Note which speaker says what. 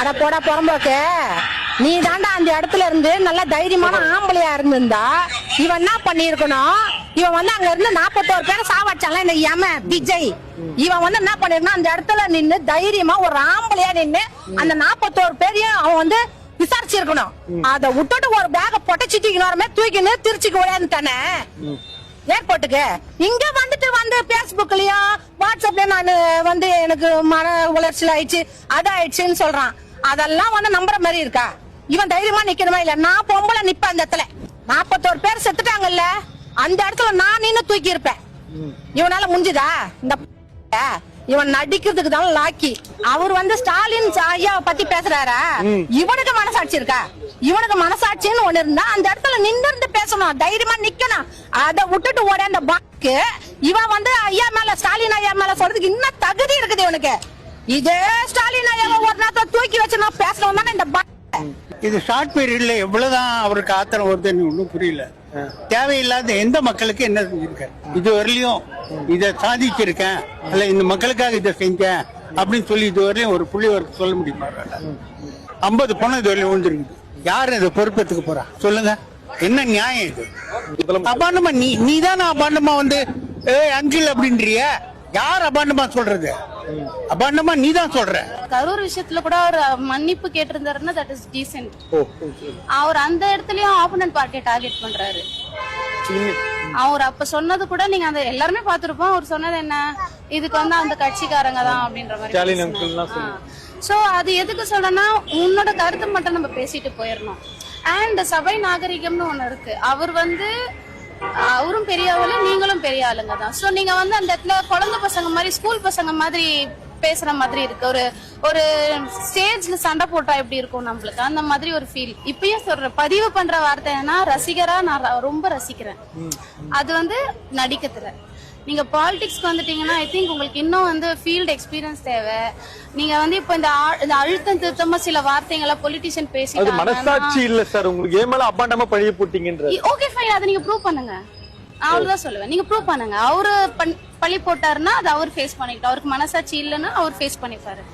Speaker 1: அட போடா புறம்போக்கு, நீ தாண்டா அந்த இடத்துல இருந்து நல்ல தைரியமான ஆம்பளையா இருந்திருந்தா இவன் என்ன பண்ணிருக்கணும்? இவன் வந்து அங்க இருந்து 41 பேரை சாவடிச்சால இந்த விஜய். இவன் வந்து என்ன பண்ணிருக்கணும்? அந்த இடத்துல நின்னு தைரியமா ஒரு ஆம்பளையா நின்னு அந்த 41 பேரையும் அவன் வந்து விசாரிச்சிருக்கணும். அத விட்டுட்டு ஒரு பேக பொட்டச்சிட்டு தூக்கின்னு திருச்சிக்கு ஓடியாந்துட்டானே ஏர்போர்ட்டுக்கு. இங்க வந்துட்டு வந்து பேஸ்புக்லயும் வாட்ஸ்அப்லயும் நான் வந்து எனக்கு மன உளைச்சல் ஆயிடுச்சு அது ஆயிடுச்சுன்னு சொல்றான். அதெல்லாம் வந்து நம்புற மாதிரி இருக்கா? இவன் தைரியமா நிக்கணுமா இல்ல? நான் பொம்பளை நிப்பேன் அந்த இடத்துல. 41 பேர் செத்துட்டாங்கல்ல, அந்த இடத்துல நான் நின்னு தூக்கி இருப்பேன். இவனால முடிஞ்சுதா? இந்த இவன் நடிக்கிறதுக்கு தான் லாக்கி. அவர் வந்து ஸ்டாலின் ஐயாவை பத்தி பேசுறாரா? இவனுக்கு மனசாட்சி இருக்கா? இவனுக்கு மனசாட்சின்னு ஒண்ணு இருந்தா அந்த இடத்துல நின்று பேசணும், தைரியமா நிக்கணும். அதை விட்டுட்டு ஓட அந்த பாக்கு இவன் வந்து ஐயா மேல ஸ்டாலின் ஐயா மேல சொல்றதுக்கு இன்னும் தகுதி இருக்குது இவனுக்கு. இதே ஸ்டாலின் ஐயாவை ஒரு நேரத்தை தூக்கி வச்சு நான் பேசணும் தானே இந்த
Speaker 2: இது ஷார்ட் பீரியட்ல எவ்வளவுதான் அவருக்கு ஆத்திரம் வருதுன்னு ஒன்றும் புரியல. தேவையில்லாத எந்த மக்களுக்கு என்ன செஞ்சிருக்காரு இது வரலையும்? இதை சாதிச்சிருக்கேன் அல்ல இந்த மக்களுக்காக இதை செஞ்சேன் அப்படின்னு சொல்லி இது வரலையும் ஒரு புள்ளி வரைக்கும் சொல்ல முடியுமா? 50 பணம் இது வரலையும் விழுந்துருக்குது. யாரு இதை பொறுப்பேற்றுக்க போறா சொல்லுங்க? என்ன நியாயம் இது? அபாண்டமா நீ தானே அபாண்டமா வந்து அங்கிள் அப்படின்றிய? யார் அபாண்டமா சொல்றது? அபாண்டமா நீ தான் சொல்ற.
Speaker 3: கரூர் விஷயத்துல கூட அவர் மன்னிப்பு கேட்டிருந்தாருன்னா தட் இஸ் டீசென்ட். அவர் அந்த இடத்துலயும் ஆப்போனன்ட் பார்ட்டியை டார்கெட் பண்றாரு. அவர் அப்ப சொன்னது கூட நீங்க அந்த எல்லாருமே பாத்துருப்போம். அவர் சொன்னது என்ன, இதுக்கு வந்து அந்த கட்சிக்காரங்க தான் அப்படின்ற மாதிரி. சோ அது எதுக்கு சொல்றேன்னா, உன்னோட கருத்து மட்டும் நம்ம பேசிட்டு போயிடணும். அண்ட் சபை நாகரிகம்னு ஒண்ணு இருக்கு. அவர் வந்து அவரும் பெரிய ஆளு, நீங்களும் பெரிய ஆளுங்க தான். சோ நீங்க வந்து அந்த இடத்துல குழந்தை பசங்க மாதிரி ஸ்கூல் பசங்க மாதிரி பேசுற மாதிரி இருக்கு. ஒரு ஸ்டேஜ்ல சண்டை போட்டா எப்படி இருக்கும் நம்மளுக்கு, அந்த மாதிரி ஒரு ஃபீல். இப்பயும் சொல்ற பதிவு பண்ற வார்த்தைன்னா ரசிகரா நான் ரொம்ப ரசிக்கிறேன். அது வந்து நடிக்கத்துல. நீங்க பாலிடிக்ஸ்க்கு வந்துட்டீங்கன்னா ஐ திங்க் உங்களுக்கு இன்னும் வந்து ஃபீல்ட் எக்ஸ்பீரியன்ஸ் தேவை. நீங்க வந்து இப்ப இந்த அழுத்தம் திருத்தமா சில வார்த்தைகளை பொலிட்டிஷியன் பேசிட்டாங்க.
Speaker 4: மனசாட்சி இல்ல சார் உங்களுக்கு, ஏமால அபாண்டமா பழிய போட்டீங்கன்ற.
Speaker 3: ஓகே ஃபைன், அதை நீங்க ப்ரூவ் பண்ணுங்க. அவ்வளவுதான் சொல்லுவேன். நீங்க ப்ரூவ் பண்ணுங்க. அவரு பழி போட்டாருன்னா அது அவர் ஃபேஸ் பண்ணிக்கிட்டு, அவருக்கு மனசாட்சி இல்லைன்னா அவர் ஃபேஸ் பண்ணிப்பாரு.